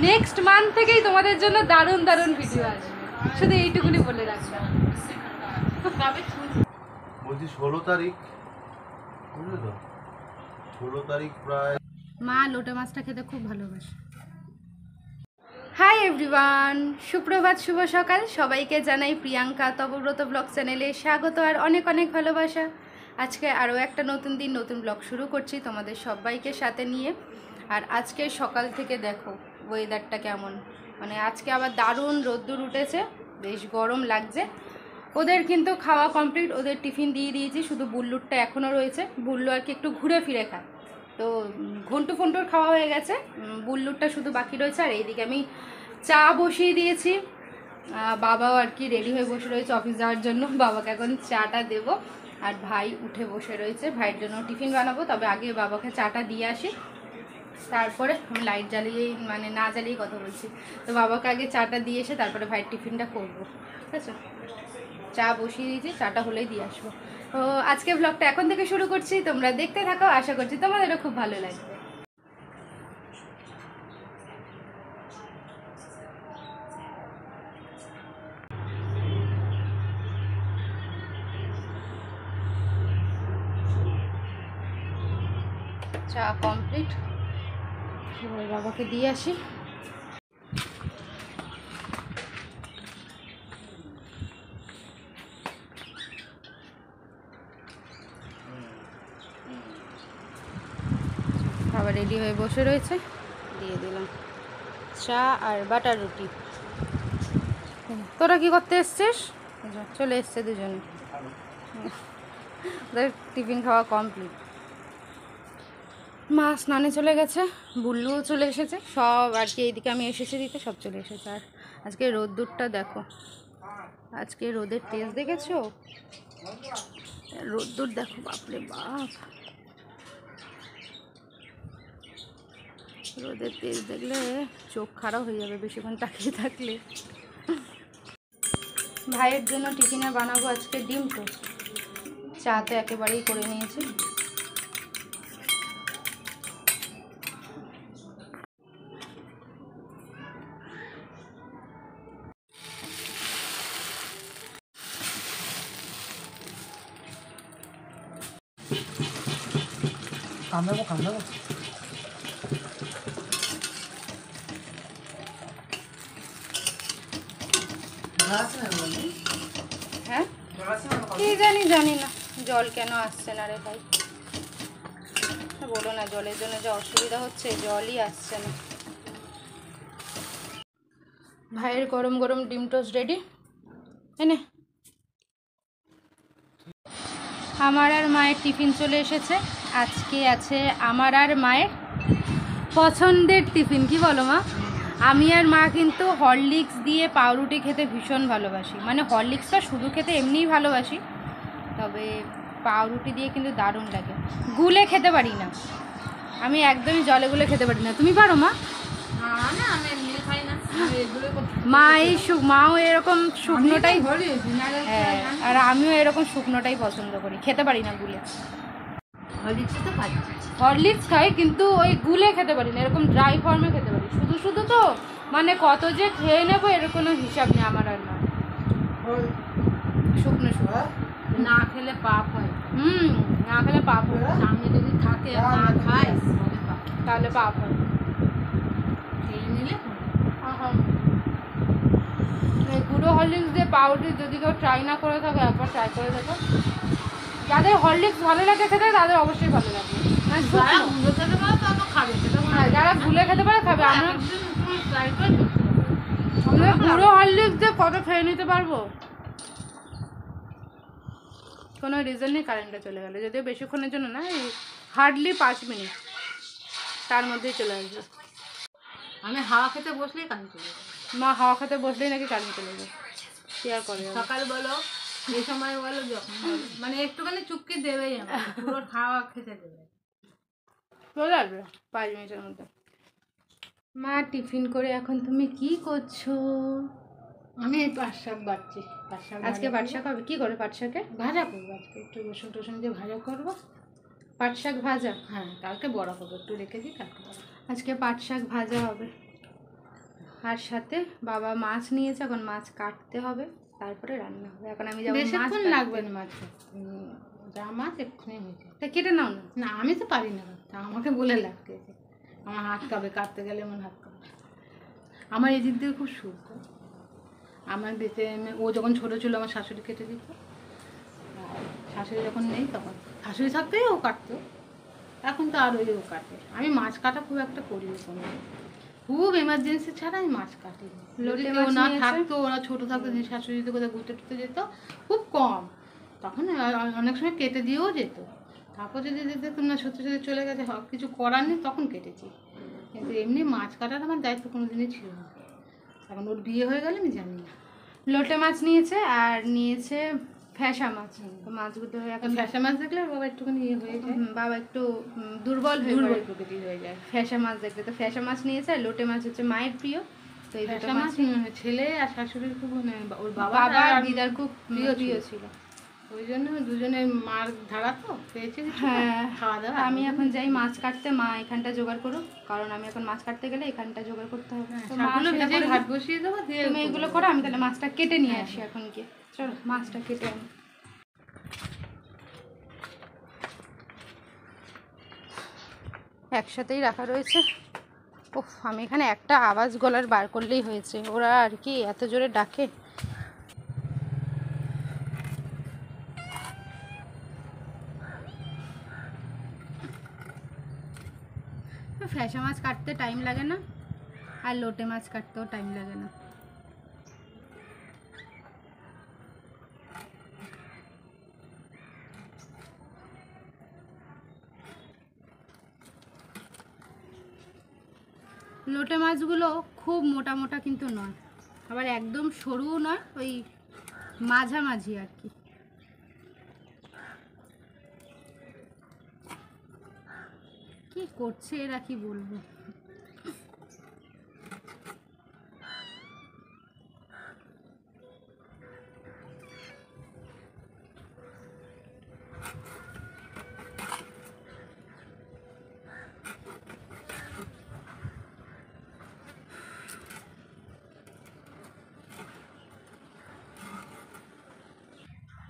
Next month থেকেই তোমাদের জন্য দারুণ দারুণ ভিডিও আসবে, শুধু এইটুকুনি বলে রাখলাম। বলছি 16 তারিখ, বুঝলে তো, 16 তারিখ প্রায়। মা লোটে মাছটা খেতে খুব ভালোবাসে। হাই এভরিওয়ান, সুপ্রভাত, শুভ সকাল। সবাইকে জানাই প্রিয়াঙ্কা তপব্রত ব্লগ চ্যানেলে স্বাগত আর অনেক অনেক ভালোবাসা। আজকে আরও একটা নতুন দিন, নতুন ব্লগ শুরু করছি তোমাদের সবাইকে সাথে নিয়ে। আর আজকে সকাল থেকে দেখো ওয়েদারটা কেমন, মানে আজকে আবার দারুণ রোদ্দুর উঠেছে, বেশ গরম লাগছে। ওদের কিন্তু খাওয়া কমপ্লিট, ওদের টিফিন দিয়ে দিয়েছি, শুধু বুল্লুরটা এখনও রয়েছে। বুল্লু আর কি একটু ঘুরে ফিরে খায়, তো ঘন্টু ফন্টুর খাওয়া হয়ে গেছে, বুল্লুরটা শুধু বাকি রয়েছে। আর এইদিকে আমি চা বসিয়ে দিয়েছি, বাবাও আর কি রেডি হয়ে বসে রয়েছে অফিস যাওয়ার জন্য। বাবাকে এখন চাটা দেবো, আর ভাই উঠে বসে রয়েছে, ভাইয়ের জন্য টিফিন বানাবো। তবে আগে বাবাকে চাটা দিয়ে আসি, তারপরে আমি লাইট জ্বালিয়েই মানে না জ্বালিয়েই কথা বলছি। তো বাবাকে আগে চাটা দিয়ে এসে তারপরে ভাইয়ের টিফিনটা করবো, ঠিক আছে। চা বসিয়ে দিয়েছি, চাটা হলেই দিয়ে আসবো। তো আজকে ব্লগটা এখন থেকে শুরু করছি, তোমরা দেখতে থাকো, আশা করছি তোমাদেরও খুব ভালো লাগবে। চা কমপ্লিট, এবার বাবাকে দিয়ে আসি। খাবার রেডি হয়ে বসে রয়েছে, দিয়ে দিলাম চা আর বাটার রুটি। তোরা কি করতে এসছিস? চলে এসছে দুজনে, ওদের টিফিন খাওয়া কমপ্লিট। মা স্নানে চলে গেছে, বুল্লুও চলে এসেছে, সব আর কি এইদিকে আমি এসেছি দিতে, সব চলে এসেছে। আর আজকে রোদ্দুরটা দেখো, আজকে রোদের তেজ দেখেছো? রোদ্দুর দেখো, বাপরে বাপ, রোদের তেজ দেখলে চোখ খারাপ হয়ে যাবে বেশিক্ষণ তাকিয়ে থাকলে। ভাইয়ের জন্য টিফিনে বানাবো আজকে ডিম টোস্ট। চা তো একেবারেই করে নিয়েছি। কামড়াবো হ্যাঁ কি জানি না জল কেন আসছে না রে ভাই, বলো না জলের জন্য যে অসুবিধা হচ্ছে, জলই আসছে না। ভাইয়ের গরম গরম ডিম টোস্ট রেডি, এনে। আমার আর মায়ের টিফিন চলে এসেছে। আজকে আছে আমার আর মায়ের পছন্দের টিফিন, কি বলো মা? আমি আর মা কিন্তু হরলিক্স দিয়ে পাউরুটি খেতে ভীষণ ভালোবাসি, মানে হরলিক্সটা শুধু খেতে এমনিই ভালোবাসি, তবে পাউরুটি দিয়ে কিন্তু দারুণ লাগে। গুলে খেতে পারি না আমি, একদমই জলে গুলে খেতে পারি না। তুমি পারো মা? মা এই মাও এরকম শুকনোটাই, হ্যাঁ, আর আমিও এরকম শুকনোটাই পছন্দ করি, খেতে পারি না গুলে। হরলিক্স খাই কিন্তু ওই গুলে খেতে পারি না, এরকম ড্রাই ফর্মে খেতে পারি। শুধু শুধু তো মানে কত যে খেয়ে নেবো এর কোনো হিসাব নেই আমার আর না। শুকনো শুকনো না খেলে পাপ হয়। না খেলে পাপ হয়, সামনে যদি থাকে না খায় তাহলে পাপ হয়। খেয়ে নিলে এই গুঁড়ো হরলিক্স দিয়ে পাউরুটি যদি কেউ ট্রাই না করে থাকে, একবার ট্রাই করে দেখো। যাদের হরলিক্স ভালো লাগে খেতে তাদের অবশ্যই ভালো লাগবে, যারা গুলে খেতে পারে খাবে। আমরা গুঁড়ো হরলিক্স দিয়ে কত খেয়ে নিতে পারবো, কোনো রিজন নেই। কারেন্টটা চলে গেলে, যদিও বেশিক্ষণের জন্য না, হার্ডলি 5 মিনিট, তার মধ্যেই চলে আসবে। আমি হাওয়া খেতে বসলেই কারেন্ট চলে যাবে। মা হাওয়া খেতে বসলেই নাকি কারেন্ট চলে যাবে, শেয়ার করে। সকাল বলো, এই সময় বলো, যখন মানে একটুখানি চুপকে দেবেই, আমার পুরো হাওয়া খেতে দেবে, চলে আসবে 5 মিনিটের মধ্যে। মা টিফিন করে এখন তুমি কি করছো? আমি এই পাট শাক বাড়ছি। আজকে পাট শাক হবে? কি করে পাট শাকে ভাজা করবো আজকে, একটু রসুন টসুন দিয়ে ভাজা করবো। পাট শাক ভাজা? হ্যাঁ, কালকে বড়া করবো, একটু রেখে দিই, কালকে বড়া। আজকে পাট শাক ভাজা হবে। আর সাথে বাবা মাছ নিয়েছে, এখন মাছ কাটতে হবে, তারপরে রান্না হবে। এখন আমি যাবো মাছ বেশিক্ষণ কাটতে। লাগবে না মাছ যা মাছ এক্ষুনি হয়েছে। তা কেটে নাও না। না আমি তো পারি না তা আমাকে বলে লাগছে, আমার হাত কাঁপে, কাটতে গেলে আমার হাত কাঁপে। আমার এই দিক থেকে খুব সুখ। আমার বেঁচে ও যখন ছোটো ছিল আমার শাশুড়ি কেটে দিত, আর শাশুড়ি যখন নেই তখন শাশুড়ি থাকতেই ও কাটতো, এখন তো আর ওই ও কাটে। আমি মাছ কাটা খুব একটা করি না, কোনো খুব এমার্জেন্সি ছাড়া আমি মাছ কাটি না। লোটে যদি মাছ কেউ না নিয়েছে? থাকতো, ওরা ছোটো থাকতো, যে শাশুড়ি যদি কোথাও ঘুরতে টুরতে যেত খুব কম, তখন অনেক সময় কেটে দিয়েও যেত। তারপর যদি দেখতাম না সত্যি সত্যি চলে গেছে, কিছু করার নেই, তখন কেটেছি। কিন্তু এমনি মাছ কাটার আমার দায়িত্ব কোনো দিনই ছিল না। এখন ওর বিয়ে হয়ে গেলে আমি জানি না। লোটে মাছ নিয়েছে আর নিয়েছে ফ্যাসা মাছ। তো মাছগুলো এখন ফ্যাসা মাছ দেখলে বাবা একটুখানি ইয়ে হয়ে যায়, বাবা একটু দুর্বল হয়ে দুর্বল পড়ে প্রকৃতির হয়ে যায়। ফ্যাসা মাছ দেখতে। তো ফ্যাসা মাছ নিয়েছে, আর লোটে মাছ হচ্ছে মায়ের প্রিয়। তো এই দুটো ফ্যাসা মাছ মাছ ছেলে আর শাশুড়ির খুব, মানে ওর বাবা বাবা আর আর দিদার খুব প্রিয় প্রিয় ছিল। ছিল। ওই জন্য দুজনে মার ধারা তো পেয়েছে কিছু, হ্যাঁ, খাওয়া দাওয়া। আমি এখন যাই মাছ কাটতে, মা এখানটা জোগাড় করুক, কারণ আমি এখন মাছ কাটতে গেলে এখানটা জোগাড় করতে হবে। তো মা শাকগুলো সেটা ভেজে করে ভাত দিক। বসিয়ে দেবো, দিয়ে তুমি এগুলো করো, আমি তাহলে মাছটা কেটে নিয়ে আসি এখন গিয়ে। চলো মাছটা কেটে আনি। একসাথেই রাখা রয়েছে। ওহ, আমি এখানে একটা আওয়াজ গলার বার করলেই হয়েছে, ওরা আর কি এত জোরে ডাকে। ফ্যাসা মাছ কাটতে টাইম লাগে না, আর লোটে মাছ কাটতেও টাইম লাগে না। লোটে মাছগুলো খুব মোটা মোটা কিন্তু নয়, আবার একদম সরুও নয়, ওই মাঝামাঝি আর কি। কি করছে এরা কি বলবো।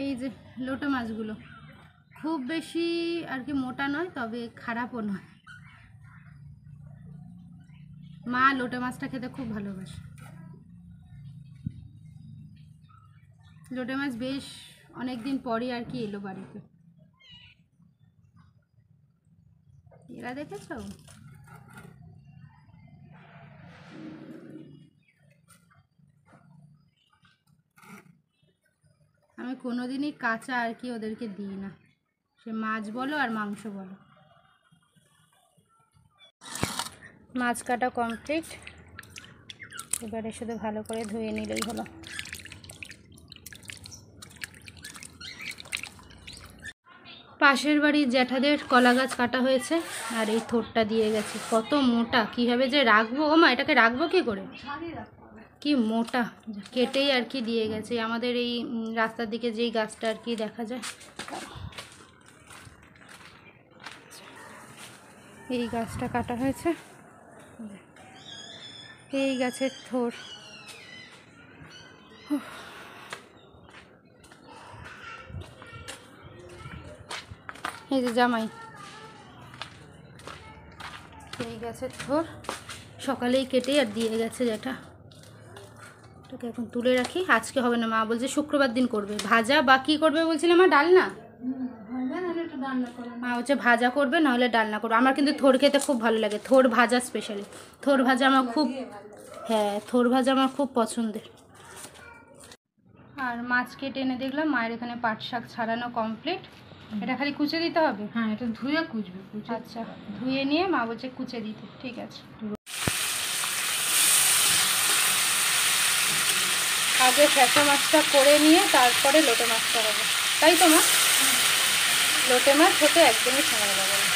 এই যে লোটে মাছগুলো খুব বেশি আর কি মোটা নয়, তবে খারাপও নয়। মা লোটে মাছটা খেতে খুব ভালোবাসে। লোটে মাছ বেশ অনেক দিন পরই আর কি এলো বাড়িতে। এরা দেখেছো? আমি কোনোদিনই কাঁচা আর কি ওদেরকে দিই না, সে মাছ বলো আর মাংস বলো। মাছ কাটা কমপ্লিট, এবারে শুধু ভালো করে ধুয়ে নিলেই হলো। পাশের বাড়ির জ্যাঠাদের কলা গাছ কাটা হয়েছে, আর এই থোরটা দিয়ে গেছে, কত মোটা, কীভাবে যে রাখবো। ও মা, এটাকে রাখবো কী করে, কি মোটা, কেটেই আর কি দিয়ে গেছে। আমাদের এই রাস্তার দিকে যেই গাছটা আর কি দেখা যায়, এই গাছটা কাটা হয়েছে, এই গাছের থোর। এই যে জামাই, এই গাছের থোর সকালেই কেটে আর দিয়ে গেছে যেটা। এটাকে এখন তুলে রাখি, আজকে হবে না, মা বলছে শুক্রবার দিন করবে। ভাজা বা কী করবে বলছিলে মা, ডালনা? মা হচ্ছে ভাজা করবে, নাহলে ডালনা করবে। আমার কিন্তু থোর খেতে খুব ভালো লাগে, থোর ভাজা স্পেশালি। থোর ভাজা আমার খুব, হ্যাঁ থোর ভাজা আমার খুব পছন্দের। আর মাছ কেটে এনে দেখলাম মায়ের এখানে পাট শাক ছাড়ানো কমপ্লিট। এটা খালি কুচে দিতে হবে? হ্যাঁ, এটা ধুয়ে কুচবে। আচ্ছা, ধুয়ে নিয়ে মা বলছে কুচে দিতে, ঠিক আছে। আগে ফ্যাসা মাছটা করে নিয়ে তারপরে লোটে মাছটা হবে, তাই তো মা? লোটে মাছ হতে একদমই সময় লাগে না।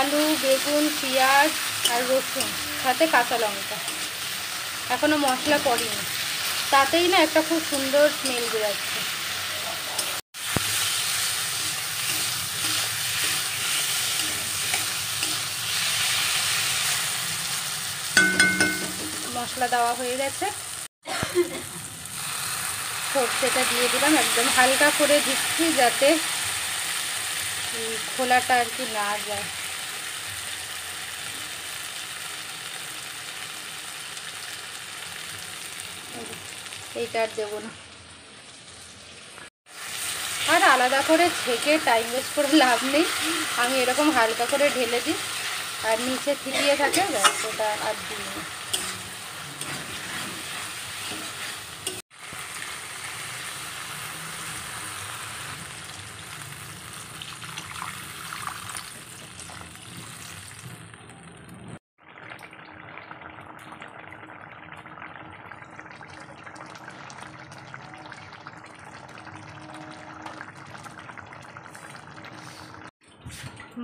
আলু, বেগুন, পেঁয়াজ আর রসুন, সাথে কাঁচা লঙ্কা। এখনও মশলা পড়িনি, তাতেই না একটা খুব সুন্দর স্মেল বেরোচ্ছে। মশলা দেওয়া হয়ে গেছে, সর্ষেটা দিয়ে দিলাম, একদম হালকা করে দিচ্ছি যাতে খোলাটা আর কি না যায়। এইটা আর দেবো না, আর আলাদা করে ছেঁকে টাইম ওয়েস্ট করে লাভ নেই। আমি এরকম হালকা করে ঢেলে দিই, আর নিচে থিতিয়ে থাকে, ব্যাস ওটা আর দিই না।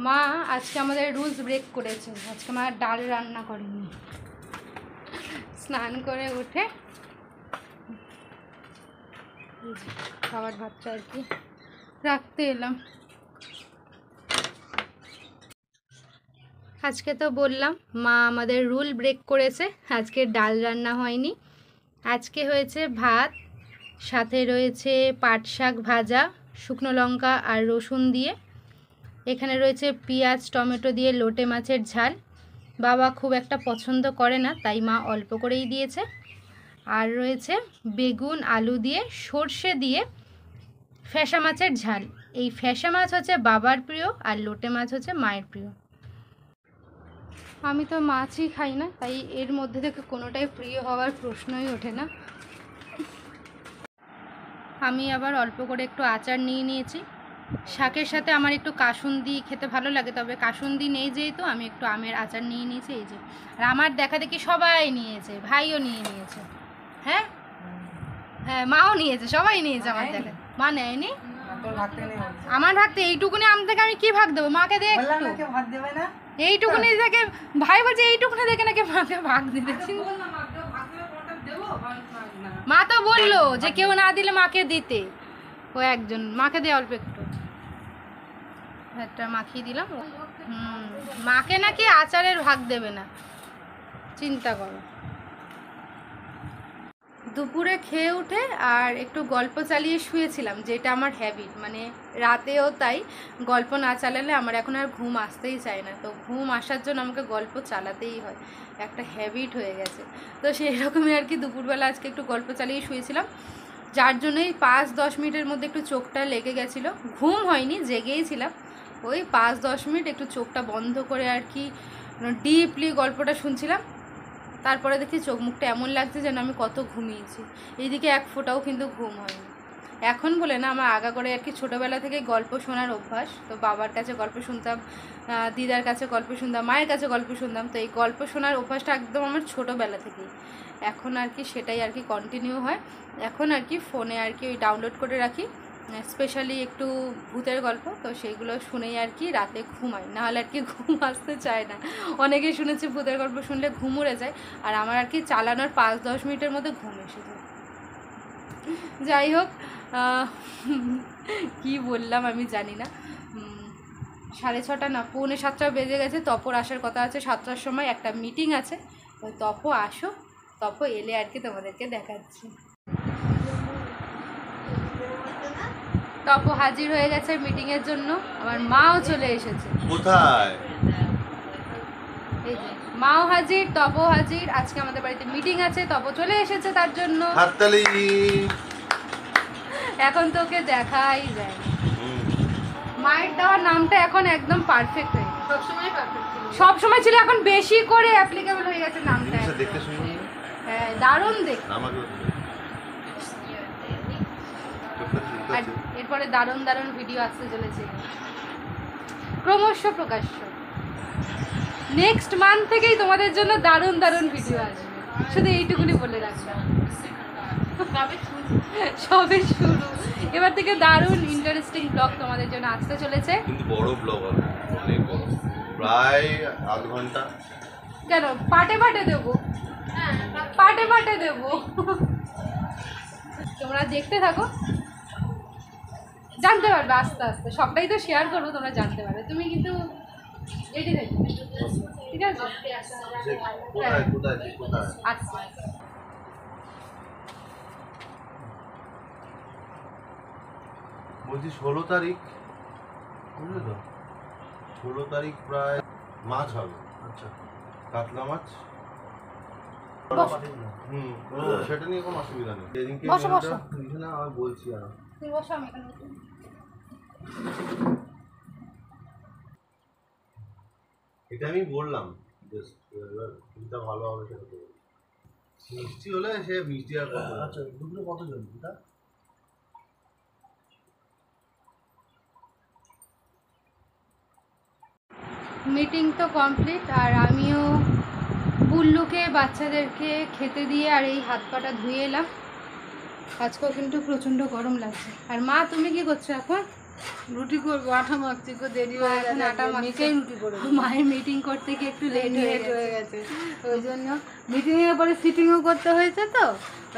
মা আজকে আমাদের রুলস ব্রেক করেছে, আজকে মা ডাল রান্না করেনি। স্নান করে উঠে খাবার ভাতটা আর কি রাখতে এলাম। আজকে তো বললাম মা আমাদের রুল ব্রেক করেছে, আজকে ডাল রান্না হয়নি। আজকে হয়েছে ভাত, সাথে রয়েছে পাট শাক ভাজা, শুকনো লঙ্কা আর রসুন দিয়ে। এখানে রয়েছে পেঁয়াজ টমেটো দিয়ে লোটে মাছের ঝাল। বাবা খুব একটা পছন্দ করে না, তাই মা অল্প করেই দিয়েছে। আর রয়েছে বেগুন আলু দিয়ে সর্ষে দিয়ে ফ্যাসা মাছের ঝাল। এই ফ্যাসা মাছ হচ্ছে বাবার প্রিয়, আর লোটে মাছ হচ্ছে মায়ের প্রিয়। আমি তো মাছই খাই না, তাই এর মধ্যে থেকে কোনোটাই প্রিয় হওয়ার প্রশ্নই ওঠে না। আমি আবার অল্প করে একটু আচার নিয়ে নিয়েছি। শাকের সাথে আমার একটু কাসুন্দি খেতে ভালো লাগে, তবে কাসুন্দি নেই যেহেতু আমি একটু আমের আচার নিয়ে নিয়েছি। এই যে, আর আমার দেখা দেখি সবাই নিয়েছে, ভাইও নিয়ে নিয়েছে। হ্যাঁ হ্যাঁ, মাও নিয়েছে, সবাই নিয়েছে আমার দেখা। মা নেয়নি, আমার ভাগতে এইটুকুনি আম থেকে আমি কি ভাগ দেবো? মাকে দেখ এইটুকুনি থেকে, ভাই বলছে এইটুকুনি দেখে নাকি মাকে ভাগ দিতেছি। মা তো বললো যে কেউ না দিলে মাকে দিতে, ও একজন মাকে দিয়ে অল্প একটু একটা মাখিয়ে দিলাম। মাকে নাকি আচারের ভাগ দেবে না, চিন্তা করো। দুপুরে খেয়ে উঠে আর একটু গল্প চালিয়ে শুয়েছিলাম, যেটা আমার হ্যাবিট, মানে রাতেও তাই। গল্প না চালালে আমার এখন আর ঘুম আসতেই চায় না, তো ঘুম আসার জন্য আমাকে গল্প চালাতেই হয়, একটা হ্যাবিট হয়ে গেছে। তো সেই রকমই আর কি দুপুরবেলা আজকে একটু গল্প চালিয়ে শুয়েছিলাম, যার জন্যই 5-10 মিনিটের মধ্যে একটু চোখটা লেগে গেছিলো। ঘুম হয়নি, জেগেই ছিলাম। ওই 5-10 মিনিট একটু চোখটা বন্ধ করে আর কি ডিপলি গল্পটা শুনছিলাম। তারপরে দেখি চোখ মুখটা এমন লাগছে যেন আমি কত ঘুমিয়েছি, এইদিকে এক ফোঁটাও কিন্তু ঘুম হয়নি। এখন বলে না, আমার আগা করে আর কি ছোটোবেলা থেকে গল্প শোনার অভ্যাস। তো বাবার কাছে গল্প শুনতাম, দিদার কাছে গল্প শুনতাম, মায়ের কাছে গল্প শুনতাম। তো এই গল্প শোনার অভ্যাসটা একদম আমার ছোটোবেলা থেকেই। এখন আর কি সেটাই আর কি কন্টিনিউ হয়। এখন আর কি ফোনে আর কি ওই ডাউনলোড করে রাখি, স্পেশালি একটু ভূতের গল্প, তো সেইগুলো শুনেই আর কি রাতে ঘুমাই, নাহলে আর কি ঘুম আসতে চায় না। অনেকেই শুনেছি ভূতের গল্প শুনলে ঘুম উড়ে যায়, আর আমার আর কি চালানোর 5-10 মিনিটের মধ্যে ঘুম এসে যায়। যাই হোক, কি বললাম আমি জানি না। 6:30 না 6:45 বেজে গেছে। তপর আসার কথা আছে 7টার সময়, একটা মিটিং আছে। ওই তপ আসো, তপ এলে আর কি তোমাদেরকে দেখাচ্ছি। তপ হাজির হয়ে গেছে মিটিংয়ের জন্য, আমার মাও চলে এসেছে। কোথায়? এই যে মাও হাজির, তপও হাজির। আজকে আমাদের বাড়িতে মিটিং আছে, তপ চলে এসেছে তার জন্য। হাততালি। এখন তোকে দেখাই যায়, মায়ের দেওয়ার নামটা এখন একদম পারফেক্ট হয়ে গেছে। সবসময় ছিল, এখন বেশি করে অ্যাপ্লিকেবল হয়ে গেছে নামটা। দেখতে শুনুন, হ্যাঁ দারুণ দেখ। আর এরপরে দারুণ দারুণ ভিডিও আসতে চলেছে, ক্রমশ প্রকাশ্য। নেক্সট মান্থ থেকেই তোমাদের জন্য দারুণ দারুণ ভিডিও আসবে, শুধু এইটুকুনি বলে রাখলাম। সবে শুরু, এবার থেকে দারুণ ইন্টারেস্টিং ব্লগ তোমাদের জন্য আসতে চলেছে। কিন্তু বড় ব্লগ হবে, অনেক বড়। প্রায় আধ ঘন্টা। কেন পাটে পাটে দেবো? পাটে পাটে দেবো। তোমরা দেখতে থাকো, জানতে পারবে আস্তে আস্তে। সবটাই তো শেয়ার করবো, তোমরা জানতে পারবে। তুমি কিন্তু রেডি থাকবে, ঠিক আছে? সে কোথায় কোথায় তুই কোথায়? আচ্ছা, বলছি 16 তারিখ, বুঝলে তো? 16 তারিখ প্রায় মাছ হবে। আচ্ছা, কাতলা মাছ। বস। সেটা নিয়ে কোনো অসুবিধা নেই। সেদিনকে বসো, বসো। নিচে না, আমি বলছি আর তুমি বসো, আমি এখানে বসি। এটা আমি বললাম জাস্ট, এবার কোনটা ভালো হবে সেটা তো মিষ্টি হলে সে মিষ্টি আর কত। আচ্ছা, দুটো কতজন এটা? মিটিং তো কমপ্লিট, আর আমিও বুল্লুকে বাচ্চাদেরকে খেতে দিয়ে আর এই হাত পাটা ধুয়ে এলাম। আজকেও কিন্তু প্রচণ্ড গরম লাগছে। আর মা, তুমি কি করছো এখন? রুটি করবো, আটা মাখছি, দেরি হয়ে এখন গেছে, আটা মাখছে। মেখেই রুটি করে দেবো। মায়ের মিটিং করতে গিয়ে একটু লেট হয়ে গেছে, ওই জন্য মিটিংয়ের পরে সিটিংও করতে হয়েছে, তো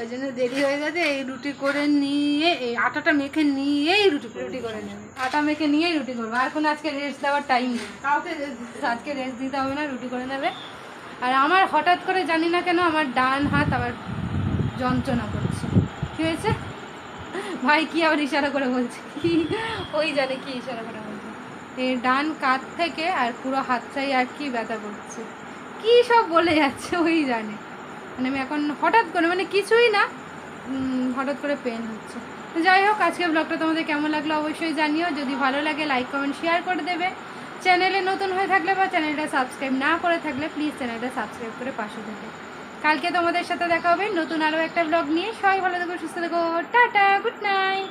ওই জন্য দেরি হয়ে গেছে। এই রুটি করে নিয়ে, এই আটাটা মেখে নিয়েই রুটি করে নেবে। আটা মেখে নিয়েই রুটি করবো। আর কোনো আজকে রেস্ট দেওয়ার টাইম নেই, কাউকে আজকে রেস্ট দিতে হবে না, রুটি করে নেবে। আর আমার হঠাৎ করে জানি না কেন আমার ডান হাত আবার যন্ত্রণা করছে। কী হয়েছে? ভাই কি আবার ইশারা করে বলছে, কি ওই জানে কি ইশারা করে বলছে। এই ডান কাঁধ থেকে আর পুরো হাতটাই আর কি ব্যথা করছে, কি সব বলে যাচ্ছে ওই জানে। মানে আমি এখন হঠাৎ করে, মানে কিছুই না, হঠাৎ করে পেন হচ্ছে। তো যাই হোক, আজকে ব্লগটা তোমাদের কেমন লাগলো অবশ্যই জানিও। যদি ভালো লাগে লাইক কমেন্ট শেয়ার করে দেবে। চ্যানেলে নতুন হয়ে থাকলে বা চ্যানেলটা সাবস্ক্রাইব না করে থাকলে প্লিজ চ্যানেলটা সাবস্ক্রাইব করে পাশে থেকে। কালকে তোমাদের সাথে দেখা হবে নতুন আরও একটা ব্লগ নিয়ে। সবাই ভালো থেকো, সুস্থ থেকো, টাটা, গুড নাইট।